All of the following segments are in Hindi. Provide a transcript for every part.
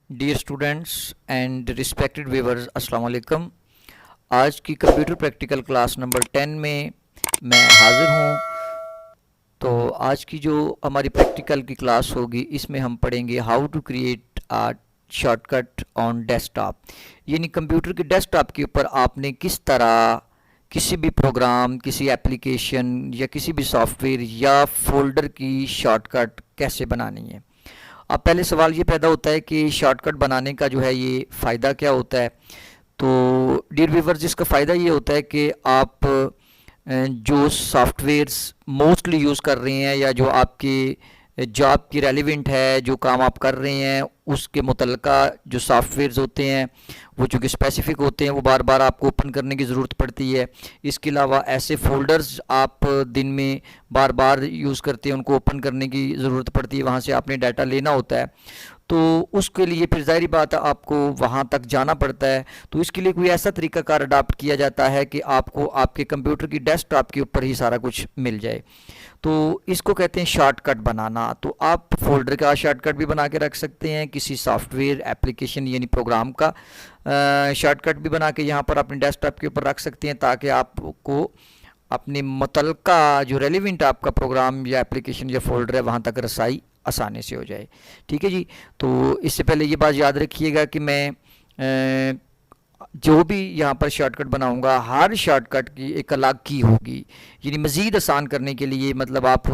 Dear students and respected viewers, अस्सलाम वालेकुम। आज की कंप्यूटर प्रैक्टिकल क्लास नंबर 10 में मैं हाज़िर हूँ। तो आज की जो हमारी प्रैक्टिकल की क्लास होगी, इसमें हम पढ़ेंगे how to create a shortcut on desktop. यानी कंप्यूटर के डेस्कटॉप के ऊपर आपने किस तरह किसी भी प्रोग्राम, किसी एप्लीकेशन या किसी भी सॉफ्टवेयर या फोल्डर की शॉर्टकट कैसे बनानी है। अब पहले सवाल ये पैदा होता है कि शॉर्टकट बनाने का जो है ये फ़ायदा क्या होता है। तो डियर व्यूअर्स, इसका फ़ायदा ये होता है कि आप जो सॉफ्टवेयर्स मोस्टली यूज़ कर रहे हैं या जो आपके जॉब की रेलिवेंट है, जो काम आप कर रहे हैं उसके मुतलका जो सॉफ्टवेयर्स होते हैं वो चूँकि स्पेसिफ़िक होते हैं, वो बार बार आपको ओपन करने की ज़रूरत पड़ती है। इसके अलावा ऐसे फ़ोल्डर्स आप दिन में बार बार यूज़ करते हैं, उनको ओपन करने की ज़रूरत पड़ती है, वहाँ से आपने डाटा लेना होता है। तो उसके लिए फिर ज़ाहिर बात है आपको वहाँ तक जाना पड़ता है। तो इसके लिए कोई ऐसा तरीकाकार अडाप्ट किया जाता है कि आपको आपके कंप्यूटर की डेस्कटॉप के ऊपर ही सारा कुछ मिल जाए। तो इसको कहते हैं शॉर्टकट बनाना। तो आप फोल्डर का शॉर्टकट भी बना के रख सकते हैं, किसी सॉफ्टवेयर एप्लीकेशन यानी प्रोग्राम का शॉर्टकट भी बना के यहाँ पर अपने डेस्कटॉप के ऊपर रख सकते हैं, ताकि आपको अपने मुतलका जो रेलिवेंट आपका प्रोग्राम या एप्लीकेशन या फोल्डर है वहाँ तक रसाई आसानी से हो जाए। ठीक है जी। तो इससे पहले ये बात याद रखिएगा कि मैं जो भी यहाँ पर शॉर्टकट बनाऊंगा, हर शॉर्टकट की एक अलग की होगी। यानी मज़ीद आसान करने के लिए, मतलब आप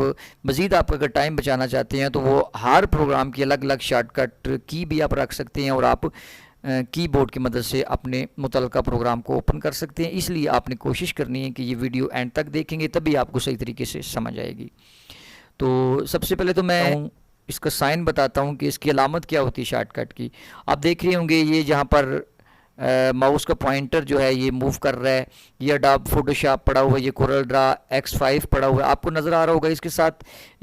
मज़ीद आप अगर टाइम बचाना चाहते हैं तो वो हर प्रोग्राम की अलग अलग शॉर्टकट की भी आप रख सकते हैं और आप कीबोर्ड की मदद से अपने मुतलका प्रोग्राम को ओपन कर सकते हैं। इसलिए आपने कोशिश करनी है कि ये वीडियो एंड तक देखेंगे, तभी आपको सही तरीके से समझ आएगी। तो सबसे पहले तो मैं इसका साइन बताता हूँ कि इसकी अलामत क्या होती है शॉर्टकट की। आप देख रहे होंगे ये जहाँ पर माउस का पॉइंटर जो है ये मूव कर रहा है, ये अडोब फोटोशॉप पड़ा हुआ है, ये कोरल ड्रा X5 पड़ा हुआ है, आपको नज़र आ रहा होगा। इसके साथ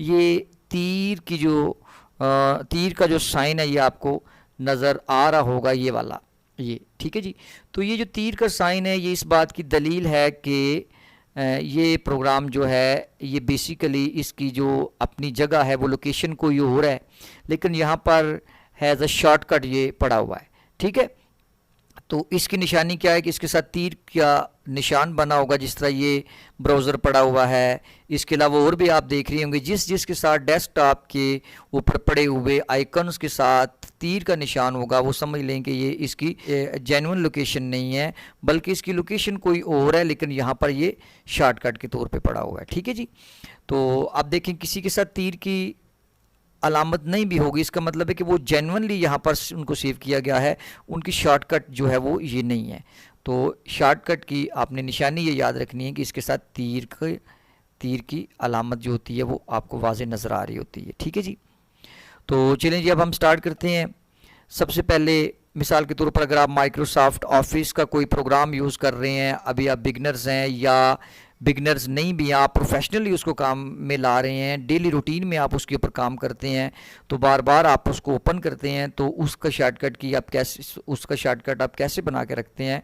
ये तीर की जो तीर का जो साइन है ये आपको नज़र आ रहा होगा, ये वाला, ये ठीक है जी। तो ये जो तीर का साइन है ये इस बात की दलील है कि ये प्रोग्राम जो है ये बेसिकली इसकी जो अपनी जगह है वो लोकेशन कोई हो रहा है, लेकिन यहाँ पर हैज़ अ शॉर्टकट ये पड़ा हुआ है। ठीक है। तो इसकी निशानी क्या है कि इसके साथ तीर का निशान बना होगा, जिस तरह ये ब्राउज़र पड़ा हुआ है। इसके अलावा और भी आप देख रहे होंगे जिसके साथ डेस्कटॉप के ऊपर पड़े हुए आइकन्स के साथ तीर का निशान होगा, वो समझ लें कि ये इसकी जेन्युइन लोकेशन नहीं है, बल्कि इसकी लोकेशन कोई और है, लेकिन यहाँ पर ये शॉर्टकट के तौर पे पड़ा हुआ है। ठीक है जी। तो आप देखें किसी के साथ तीर की अलामत नहीं भी होगी, इसका मतलब है कि वो जेन्युइनली यहाँ पर उनको सेव किया गया है, उनकी शॉर्टकट जो है वो ये नहीं है। तो शॉर्टकट की आपने निशानी ये याद रखनी है कि इसके साथ तीर की अलामत जो होती है वो आपको वाज़े नज़र आ रही होती है। ठीक है जी। तो चलें जी, अब हम स्टार्ट करते हैं। सबसे पहले मिसाल के तौर पर अगर आप माइक्रोसॉफ्ट ऑफिस का कोई प्रोग्राम यूज़ कर रहे हैं, अभी आप बिगनर्स हैं या बिगनर्स नहीं भी हैं, आप प्रोफेशनली उसको काम में ला रहे हैं, डेली रूटीन में आप उसके ऊपर काम करते हैं, तो बार बार आप उसको ओपन करते हैं, तो उसका शॉर्टकट आप कैसे बना के रखते हैं।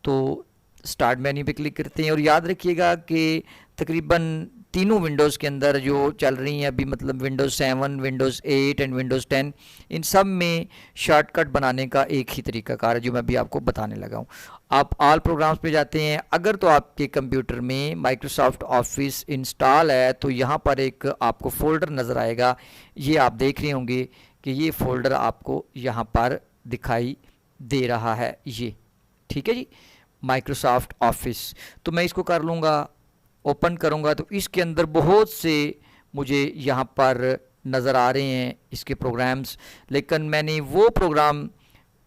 तो स्टार्ट मेन्यू पे क्लिक करते हैं और याद रखिएगा कि तकरीबन तीनों विंडोज़ के अंदर जो चल रही हैं अभी, मतलब विंडोज़ 7, विंडोज़ 8 एंड विंडोज़ 10, इन सब में शॉर्टकट बनाने का एक ही तरीकाकार है जो मैं अभी आपको बताने लगा हूँ। आप ऑल प्रोग्राम्स पे जाते हैं, अगर तो आपके कंप्यूटर में माइक्रोसॉफ्ट ऑफिस इंस्टॉल है तो यहाँ पर एक आपको फ़ोल्डर नज़र आएगा। ये आप देख रहे होंगे कि ये फ़ोल्डर आपको यहाँ पर दिखाई दे रहा है, ये ठीक है जी, माइक्रोसॉफ्ट ऑफिस। तो मैं इसको कर लूँगा, ओपन करूँगा, तो इसके अंदर बहुत से मुझे यहाँ पर नज़र आ रहे हैं इसके प्रोग्राम्स, लेकिन मैंने वो प्रोग्राम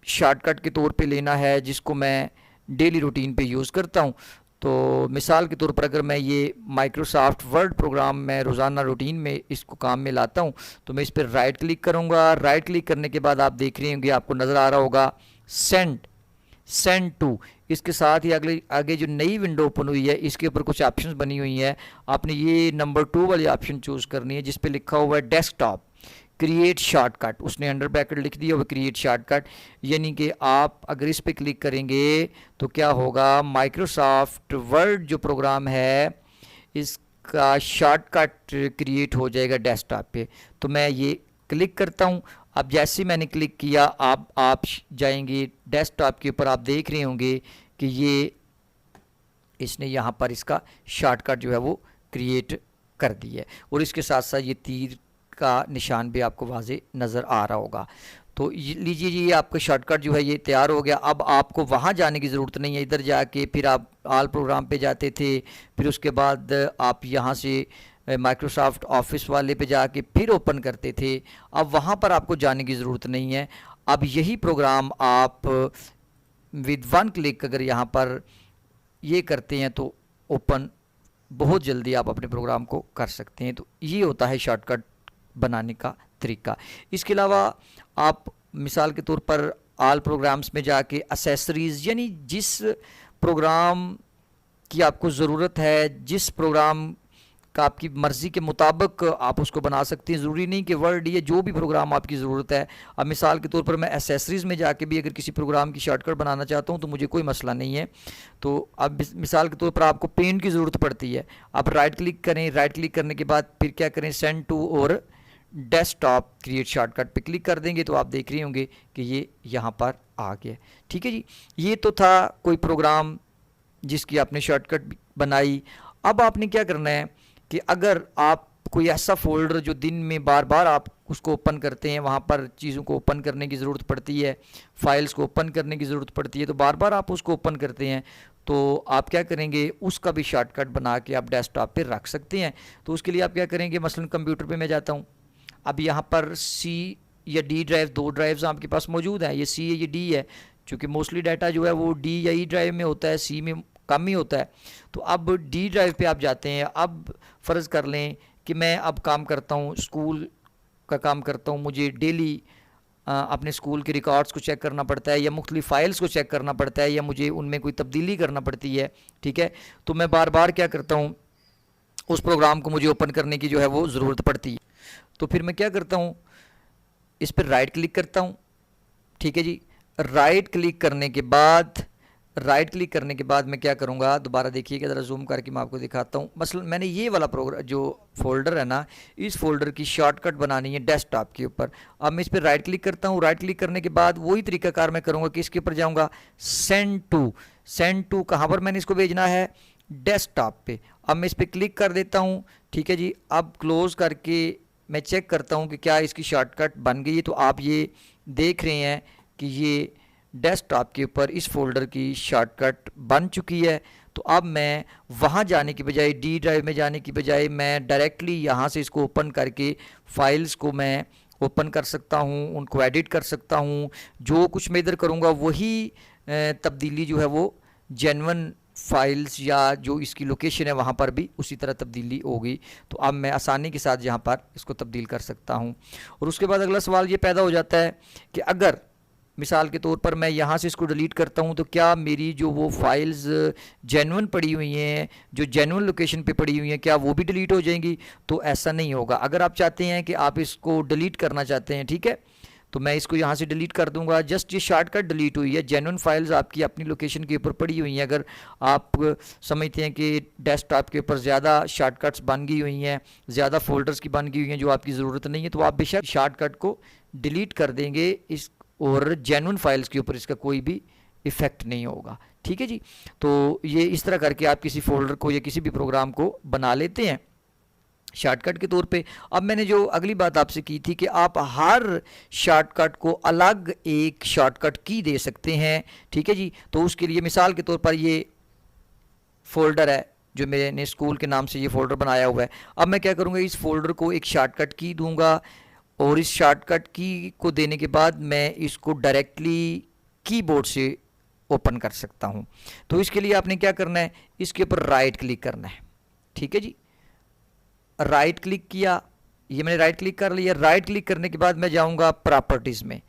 शॉर्टकट के तौर पे लेना है जिसको मैं डेली रूटीन पे यूज़ करता हूँ। तो मिसाल के तौर पर अगर मैं ये माइक्रोसॉफ्ट वर्ड प्रोग्राम मैं रोज़ाना रूटीन में इसको काम में लाता हूँ, तो मैं इस पर राइट क्लिक करूँगा। राइट क्लिक करने के बाद आप देख रहे होंगे, आपको नज़र आ रहा होगा सेंड टू। इसके साथ ही अगले आगे जो नई विंडो ओपन हुई है इसके ऊपर कुछ ऑप्शंस बनी हुई हैं। आपने ये नंबर 2 वाली ऑप्शन चूज़ करनी है जिस पे लिखा हुआ है डेस्कटॉप क्रिएट शॉर्टकट। उसने अंडर ब्रैकेट लिख दिया वो क्रिएट शॉर्टकट, यानी कि आप अगर इस पे क्लिक करेंगे तो क्या होगा, माइक्रोसॉफ्ट वर्ड जो प्रोग्राम है इसका शॉर्टकट क्रिएट हो जाएगा डेस्कटॉप पे। तो मैं ये क्लिक करता हूँ। अब जैसे मैंने क्लिक किया, आप जाएंगे डेस्कटॉप के ऊपर, आप देख रहे होंगे कि ये इसने यहाँ पर इसका शॉर्टकट जो है वो क्रिएट कर दी है, और इसके साथ साथ ये तीर का निशान भी आपको वाज़े नज़र आ रहा होगा। तो लीजिए ये आपका शॉर्टकट जो है ये तैयार हो गया। अब आपको वहाँ जाने की ज़रूरत नहीं है, इधर जाके फिर आप ऑल प्रोग्राम पे जाते थे, फिर उसके बाद आप यहाँ से माइक्रोसॉफ्ट ऑफिस वाले पे जाके फिर ओपन करते थे। अब वहाँ पर आपको जाने की ज़रूरत नहीं है। अब यही प्रोग्राम आप विद वन क्लिक अगर यहाँ पर ये करते हैं तो ओपन बहुत जल्दी आप अपने प्रोग्राम को कर सकते हैं। तो ये होता है शॉर्टकट बनाने का तरीका। इसके अलावा आप मिसाल के तौर पर ऑल प्रोग्राम्स में जाके एसेसरीज़, यानी जिस प्रोग्राम की आपको ज़रूरत है, जिस प्रोग्राम का आपकी मर्ज़ी के मुताबिक आप उसको बना सकते हैं। ज़रूरी नहीं कि वर्ड, ये जो भी प्रोग्राम आपकी ज़रूरत है। अब मिसाल के तौर पर मैं एसेसरीज़ में जाके भी अगर किसी प्रोग्राम की शॉर्टकट बनाना चाहता हूँ तो मुझे कोई मसला नहीं है। तो अब मिसाल के तौर पर आपको पेन की ज़रूरत पड़ती है, आप राइट क्लिक करें, राइट क्लिक करने के बाद फिर क्या करें, सेंड टू और डेस्कटॉप क्रिएट शॉर्टकट पे क्लिक कर देंगे तो आप देख रहे होंगे कि ये यहाँ पर आ गया। ठीक है जी, ये तो था कोई प्रोग्राम जिसकी आपने शॉर्टकट बनाई। अब आपने क्या करना है कि अगर आप कोई ऐसा फोल्डर जो दिन में बार बार आप उसको ओपन करते हैं, वहाँ पर चीज़ों को ओपन करने की ज़रूरत पड़ती है, फाइल्स को ओपन करने की ज़रूरत पड़ती है, तो बार बार आप उसको ओपन करते हैं, तो आप क्या करेंगे, उसका भी शॉर्टकट बना के आप डेस्कटॉप पे रख सकते हैं। तो उसके लिए आप क्या करेंगे, मसलन कंप्यूटर पे मैं जाता हूँ। अब यहाँ पर सी या डी ड्राइव, दो ड्राइव्स आपके पास मौजूद हैं, ये सी है ये डी है। चूँकि मोस्टली डाटा जो है वो डी या ई ड्राइव में होता है, सी में कम ही होता है। तो अब डी ड्राइव पे आप जाते हैं। अब फ़र्ज़ कर लें कि मैं अब काम करता हूँ, स्कूल का काम करता हूँ, मुझे डेली अपने स्कूल के रिकॉर्ड्स को चेक करना पड़ता है, या मुख्तलिफ़ फ़ाइल्स को चेक करना पड़ता है, या मुझे उनमें कोई तब्दीली करना पड़ती है। ठीक है, तो मैं बार बार क्या करता हूँ, उस प्रोग्राम को मुझे ओपन करने की जो है वो ज़रूरत पड़ती है। तो फिर मैं क्या करता हूँ, इस पर राइट क्लिक करता हूँ। ठीक है जी, राइट क्लिक करने के बाद मैं क्या करूँगा, दोबारा देखिएगा, ज़रा जूम करके मैं आपको दिखाता हूँ। मसलन मैंने ये वाला प्रोग्राम जो फोल्डर है ना, इस फोल्डर की शॉर्टकट बनानी है डेस्कटॉप के ऊपर। अब मैं इस पर राइट क्लिक करता हूँ। राइट क्लिक करने के बाद वही तरीकाकार मैं करूँगा कि इसके ऊपर जाऊँगा, सेंड टू कहाँ पर मैंने इसको भेजना है, डेस्कटॉप पे। अब मैं इस पर क्लिक कर देता हूँ। ठीक है जी, अब क्लोज़ करके मैं चेक करता हूँ कि क्या इसकी शॉर्टकट बन गई है। तो आप ये देख रहे हैं कि ये डेस्कटॉप के ऊपर इस फोल्डर की शॉर्टकट बन चुकी है। तो अब मैं वहाँ जाने की बजाय, डी ड्राइव में जाने की बजाय, मैं डायरेक्टली यहाँ से इसको ओपन करके फाइल्स को मैं ओपन कर सकता हूँ, उनको एडिट कर सकता हूँ। जो कुछ मैं इधर करूँगा वही तब्दीली जो है वो जेन्युइन फाइल्स या जो इसकी लोकेशन है वहाँ पर भी उसी तरह तब्दीली होगी। तो अब मैं आसानी के साथ यहाँ पर इसको तब्दील कर सकता हूँ। और उसके बाद अगला सवाल ये पैदा हो जाता है कि अगर मिसाल के तौर पर मैं यहाँ से इसको डिलीट करता हूँ तो क्या मेरी जो वो फाइल्स जेन्युइन पड़ी हुई हैं, जो जेन्युइन लोकेशन पे पड़ी हुई हैं, क्या वो भी डिलीट हो जाएंगी? तो ऐसा नहीं होगा। अगर आप चाहते हैं कि आप इसको डिलीट करना चाहते हैं, ठीक है, तो मैं इसको यहाँ से डिलीट कर दूंगा। जस्ट ये शॉर्टकट डिलीट हुई है, जेन्युइन फाइल्स आपकी अपनी लोकेशन के ऊपर पड़ी हुई हैं। अगर आप समझते हैं कि डेस्कटॉप के ऊपर ज़्यादा शॉर्टकट्स बन गई हुई हैं, ज़्यादा फोल्डर्स की बन गई हुई हैं जो आपकी ज़रूरत नहीं है, तो आप बेशक शॉर्टकट को डिलीट कर देंगे इस, और जेन्युइन फाइल्स के ऊपर इसका कोई भी इफ़ेक्ट नहीं होगा। ठीक है जी, तो ये इस तरह करके आप किसी फोल्डर को या किसी भी प्रोग्राम को बना लेते हैं शॉर्टकट के तौर पे। अब मैंने जो अगली बात आपसे की थी कि आप हर शॉर्टकट को अलग एक शॉर्टकट की दे सकते हैं। ठीक है जी, तो उसके लिए मिसाल के तौर पर ये फोल्डर है जो मैंने स्कूल के नाम से ये फोल्डर बनाया हुआ है। अब मैं क्या करूँगा, इस फोल्डर को एक शॉर्टकट की दूंगा, और इस शॉर्टकट की को देने के बाद मैं इसको डायरेक्टली कीबोर्ड से ओपन कर सकता हूँ। तो इसके लिए आपने क्या करना है, इसके ऊपर राइट क्लिक करना है। ठीक है जी, राइट क्लिक किया, ये मैंने राइट क्लिक कर लिया। राइट क्लिक करने के बाद मैं जाऊंगा प्रॉपर्टीज़ में।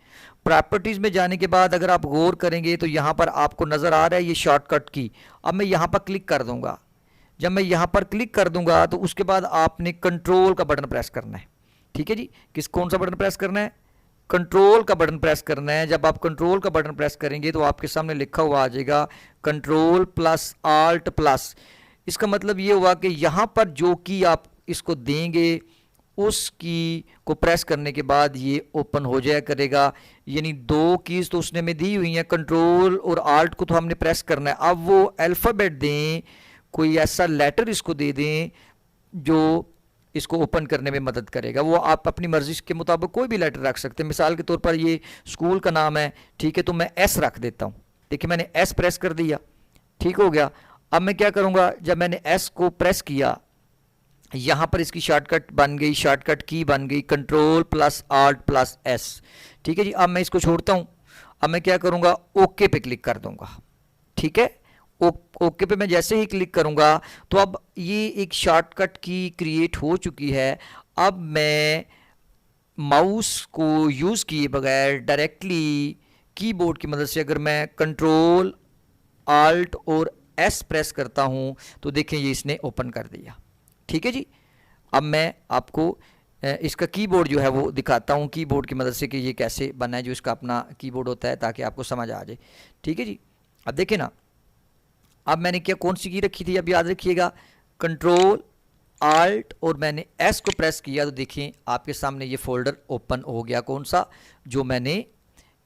प्रॉपर्टीज़ में जाने के बाद अगर आप गौर करेंगे तो यहाँ पर आपको नज़र आ रहा है ये शॉर्टकट की। अब मैं यहाँ पर क्लिक कर दूंगा। जब मैं यहाँ पर क्लिक कर दूंगा तो उसके बाद आपने कंट्रोल का बटन प्रेस करना है। ठीक है जी, कौन सा बटन प्रेस करना है, कंट्रोल का बटन प्रेस करना है। जब आप कंट्रोल का बटन प्रेस करेंगे तो आपके सामने लिखा हुआ आ जाएगा कंट्रोल प्लस आल्ट प्लस। इसका मतलब ये हुआ कि यहाँ पर जो की आप इसको देंगे उस की को प्रेस करने के बाद ये ओपन हो जाया करेगा। यानी 2 कीज़ तो उसने में दी हुई हैं, कंट्रोल और आल्ट को तो हमने प्रेस करना है। अब वो अल्फ़ाबेट दें, कोई ऐसा लेटर इसको दे दें जो इसको ओपन करने में मदद करेगा। वो आप अपनी मर्ज़ी के मुताबिक कोई भी लेटर रख सकते हैं। मिसाल के तौर पर ये स्कूल का नाम है, ठीक है, तो मैं एस रख देता हूँ। देखिए मैंने एस प्रेस कर दिया, ठीक हो गया। अब मैं क्या करूँगा, जब मैंने एस को प्रेस किया, यहाँ पर इसकी शॉर्टकट बन गई, शॉर्टकट की बन गई control plus alt plus S, ठीक है जी। अब मैं इसको छोड़ता हूँ। अब मैं क्या करूँगा, ओके पे क्लिक कर दूँगा, ठीक है। ओके पे मैं जैसे ही क्लिक करूँगा तो अब ये एक शॉर्टकट की क्रिएट हो चुकी है। अब मैं माउस को यूज़ किए बगैर डायरेक्टली कीबोर्ड की मदद से अगर मैं कंट्रोल आल्ट और एस प्रेस करता हूँ तो देखें ये इसने ओपन कर दिया, ठीक है जी। अब मैं आपको इसका कीबोर्ड जो है वो दिखाता हूँ कीबोर्ड की मदद से कि ये कैसे बना है, जो इसका अपना कीबोर्ड होता है, ताकि आपको समझ आ जाए, ठीक है जी। अब देखें ना, अब मैंने क्या कौन सी की रखी थी, अब याद रखिएगा, कंट्रोल आल्ट और मैंने एस को प्रेस किया तो देखें आपके सामने ये फोल्डर ओपन हो गया, कौन सा, जो मैंने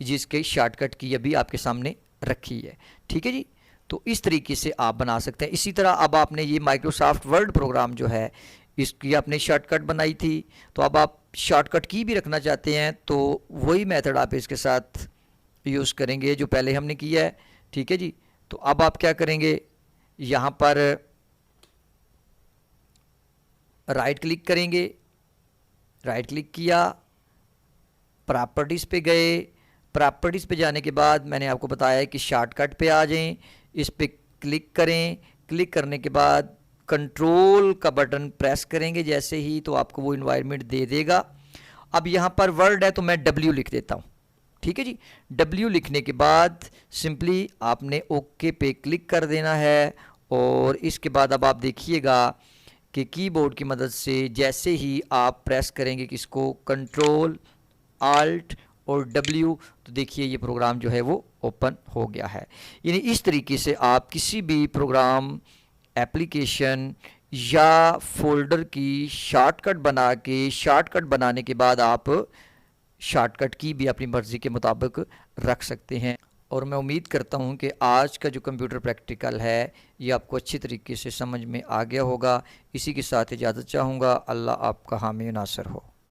जिसके शॉर्टकट की अभी आपके सामने रखी है, ठीक है जी। तो इस तरीके से आप बना सकते हैं। इसी तरह अब आपने ये माइक्रोसॉफ्ट वर्ड प्रोग्राम जो है इसकी आपने शॉर्टकट बनाई थी, तो अब आप शॉर्टकट की भी रखना चाहते हैं तो वही मेथड आप इसके साथ यूज़ करेंगे जो पहले हमने किया है, ठीक है जी। तो अब आप क्या करेंगे, यहाँ पर राइट क्लिक करेंगे, राइट क्लिक किया, प्रॉपर्टीज़ पे गए, प्रॉपर्टीज़ पे जाने के बाद मैंने आपको बताया कि शॉर्टकट पे आ जाएं, इस पे क्लिक करें, क्लिक करने के बाद कंट्रोल का बटन प्रेस करेंगे जैसे ही, तो आपको वो इन्वायरमेंट दे देगा। अब यहाँ पर वर्ड है तो मैं W लिख देता हूँ, ठीक है जी। W लिखने के बाद सिंपली आपने ओके पे क्लिक कर देना है और इसके बाद अब आप देखिएगा कि कीबोर्ड की मदद से जैसे ही आप प्रेस करेंगे किसको, कंट्रोल आल्ट और W, तो देखिए ये प्रोग्राम जो है वो ओपन हो गया है। यानी इस तरीके से आप किसी भी प्रोग्राम, एप्लीकेशन या फोल्डर की शॉर्टकट बना के, शॉर्टकट बनाने के बाद आप शॉर्टकट की भी अपनी मर्ज़ी के मुताबिक रख सकते हैं। और मैं उम्मीद करता हूं कि आज का जो कंप्यूटर प्रैक्टिकल है ये आपको अच्छी तरीके से समझ में आ गया होगा। इसी के साथ इजाज़त चाहूँगा। अल्लाह आपका हामी नासर हो।